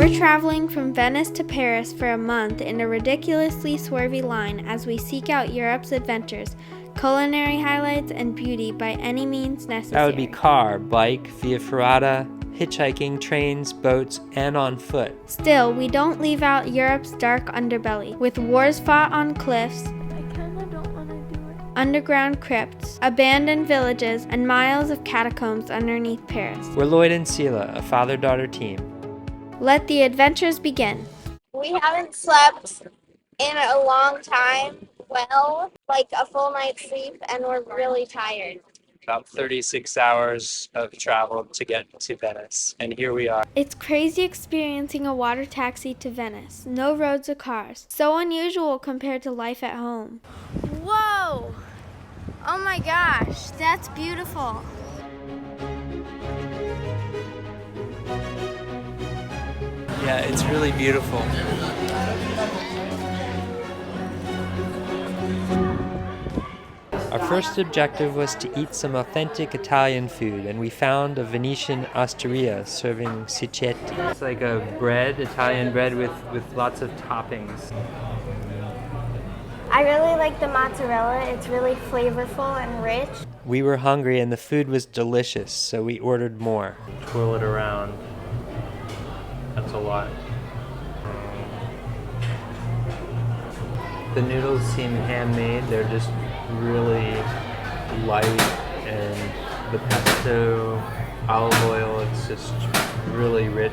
We're traveling from Venice to Paris for a month in a ridiculously swervy line as we seek out Europe's adventures, culinary highlights, and beauty by any means necessary. That would be car, bike, via ferrata, hitchhiking, trains, boats, and on foot. Still, we don't leave out Europe's dark underbelly, with wars fought on cliffs, underground crypts, abandoned villages, and miles of catacombs underneath Paris. We're Lloyd and Selah, a father-daughter team. Let the adventures begin. We haven't slept in a long time, like a full night's sleep, and we're really tired. About 36 hours of travel to get to Venice, and here we are. It's crazy experiencing a water taxi to Venice. No roads or cars. So unusual compared to life at home. Whoa! Oh my gosh, that's beautiful. Yeah, it's really beautiful. Our first objective was to eat some authentic Italian food, and we found a Venetian osteria serving cicchetti. It's like a bread, Italian bread with lots of toppings. I really like the mozzarella. It's really flavorful and rich. We were hungry and the food was delicious, so we ordered more. Twirl it around. That's a lot. The noodles seem handmade. They're just really light, and the pesto, olive oil, it's just really rich.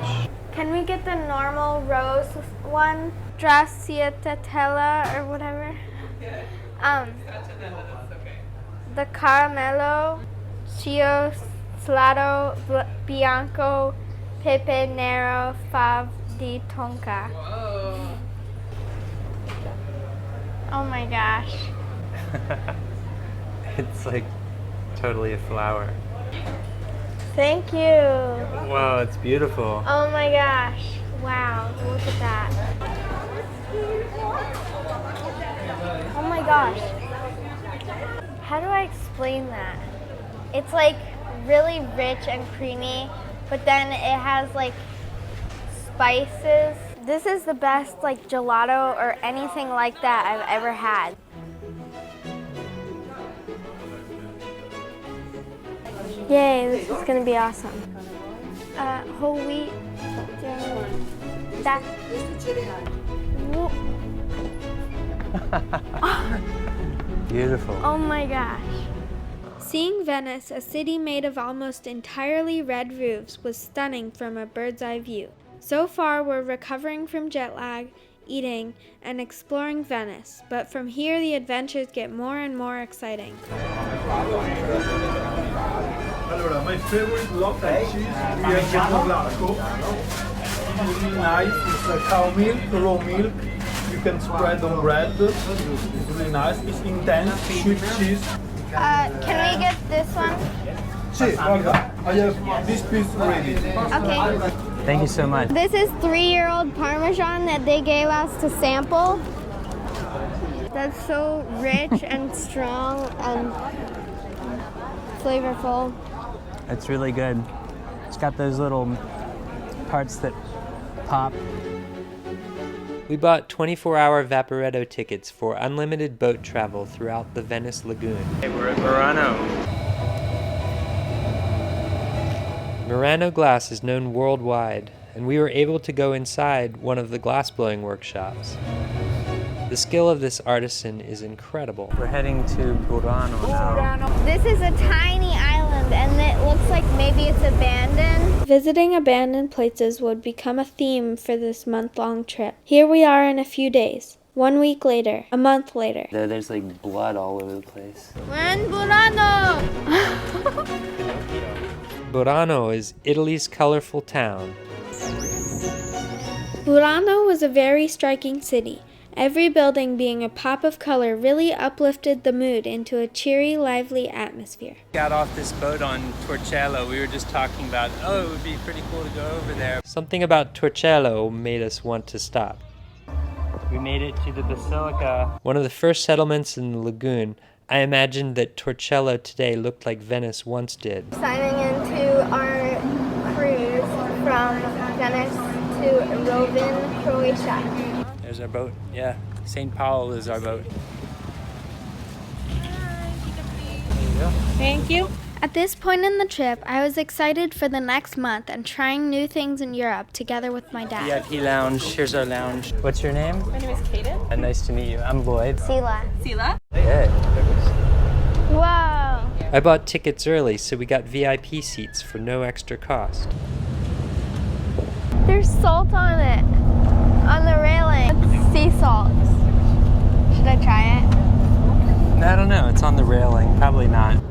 Can we get the normal rose one? Stracciatella or whatever? The caramello, chio salato, bianco, pepe nero, fave di tonka. Oh my gosh. It's like totally a flower. Thank you. Wow, it's beautiful. Oh my gosh. Wow, look at that. Oh my gosh. How do I explain that? It's like really rich and creamy, but then it has like spices. This is the best like gelato or anything like that I've ever had. Yay, this is gonna be awesome. Whole wheat. That. Beautiful. Oh my gosh. Seeing Venice, a city made of almost entirely red roofs, was stunning from a bird's eye view. So far, we're recovering from jet lag, eating, and exploring Venice, but from here the adventures get more and more exciting. My favorite local cheese here is Monaco. It's really nice. It's cow milk, raw milk. You can spread on bread. It's really nice. It's intense, sweet cheese. Can we get this one? Sì, guarda, I have this piece ready. Okay. Thank you so much. This is 3-year-old Parmesan that they gave us to sample. That's so rich and strong and flavorful. It's really good. It's got those little parts that pop. We bought 24-hour Vaporetto tickets for unlimited boat travel throughout the Venice lagoon. Hey, we're at Murano. Murano glass is known worldwide, and we were able to go inside one of the glassblowing workshops. The skill of this artisan is incredible. We're heading to Burano now. This is a tiny island, and it looks like maybe it's abandoned. Visiting abandoned places would become a theme for this month-long trip. Here we are in a few days. 1 week later, a month later. There's like blood all over the place. We're in Burano! Burano is Italy's colorful town. Burano was a very striking city. Every building being a pop of color really uplifted the mood into a cheery, lively atmosphere. Got off this boat on Torcello. We were just talking about, it would be pretty cool to go over there. Something about Torcello made us want to stop. We made it to the Basilica. One of the first settlements in the lagoon. I imagined that Torcello today looked like Venice once did. Signing into our cruise from Venice to Oven, Croatia. There's our boat. Yeah, St. Paul is our boat. Thank you. At this point in the trip, I was excited for the next month and trying new things in Europe together with my dad. VIP lounge. Here's our lounge. What's your name? My name is Kaden. Nice to meet you. I'm Lloyd. Selah. Selah. Hey. Whoa! I bought tickets early, so we got VIP seats for no extra cost. There's salt on it, on the railing. It's sea salt. Should I try it? I don't know. It's on the railing. Probably not.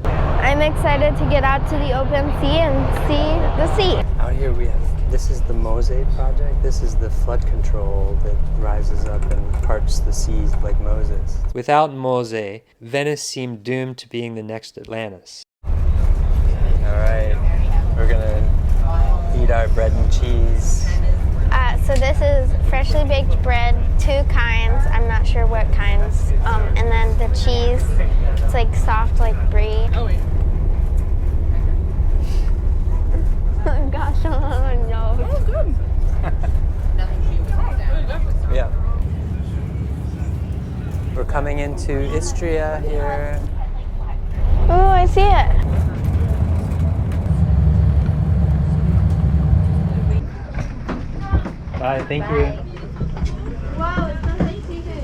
I'm excited to get out to the open sea and see the sea. Out here we have, this is the Mose project. This is the flood control that rises up and parts the seas like Moses. Without Mose, Venice seemed doomed to being the next Atlantis. All right, we're gonna eat our bread and cheese. So this is freshly baked bread, 2 kinds. I'm not sure what kinds. And then the cheese, it's like soft like brie. Oh wait. Oh gosh, I'm on my nose. Oh, good. Yeah. We're coming into Istria here. Oh, I see it. Bye, thank you. Wow, it smells like seafood.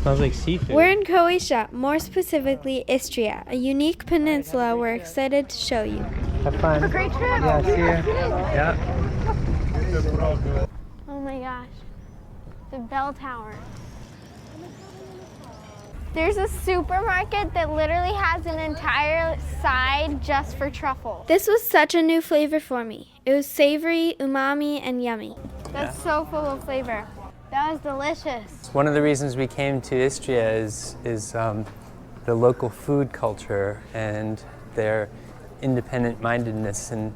Smells like seafood. We're in Croatia, more specifically Istria, a unique peninsula we're excited to show you. Have fun. Have a great trip. Yeah, see you. Yeah. Oh my gosh, the bell tower. There's a supermarket that literally has an entire side just for truffle. This was such a new flavor for me. It was savory, umami, and yummy. That's so full of flavor. That was delicious. One of the reasons we came to Istria is the local food culture and their independent-mindedness and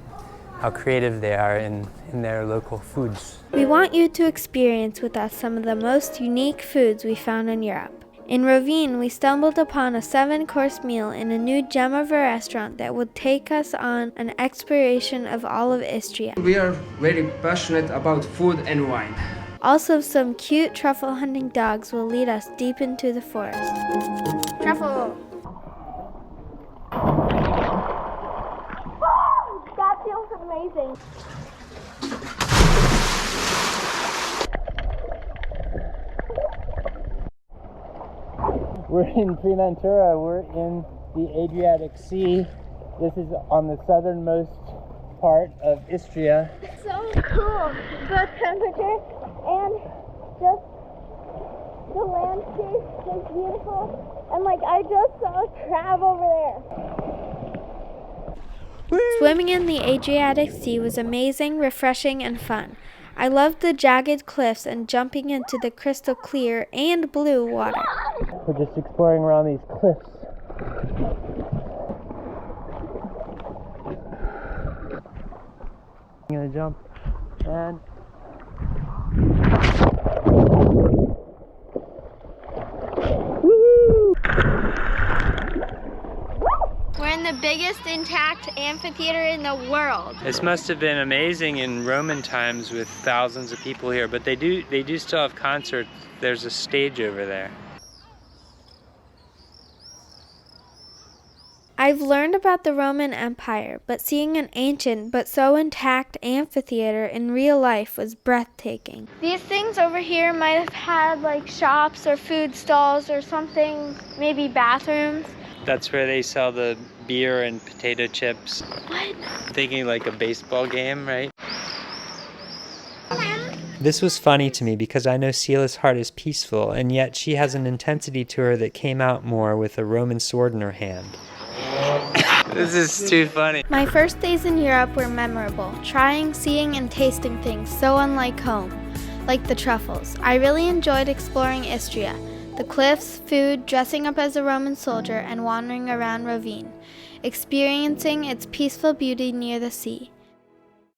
how creative they are in their local foods. We want you to experience with us some of the most unique foods we found in Europe. In Rovine, we stumbled upon a 7-course meal in a new gem of a restaurant that would take us on an exploration of all of Istria. We are very passionate about food and wine. Also, some cute truffle hunting dogs will lead us deep into the forest. Truffle! That feels amazing. We're in Ventura. We're in the Adriatic Sea. This is on the southernmost part of Istria. So cool. The temperature and just the landscape is beautiful. And like I just saw a crab over there. Swimming in the Adriatic Sea was amazing, refreshing, and fun. I loved the jagged cliffs and jumping into the crystal clear and blue water. We're just exploring around these cliffs. I'm gonna jump and We're in the biggest intact amphitheater in the world. this must have been amazing in Roman times with thousands of people here, but they do still have concerts. There's a stage over there. I've learned about the Roman Empire, but seeing an ancient but so intact amphitheater in real life was breathtaking. These things over here might have had like shops or food stalls or something, maybe bathrooms. That's where they sell the beer and potato chips. What? Thinking like a baseball game, right? This was funny to me because I know Selah's heart is peaceful, and yet she has an intensity to her that came out more with a Roman sword in her hand. This is too funny. My first days in Europe were memorable, trying, seeing, and tasting things so unlike home, like the truffles. I really enjoyed exploring Istria, the cliffs, food, dressing up as a Roman soldier, and wandering around Rovine, experiencing its peaceful beauty near the sea.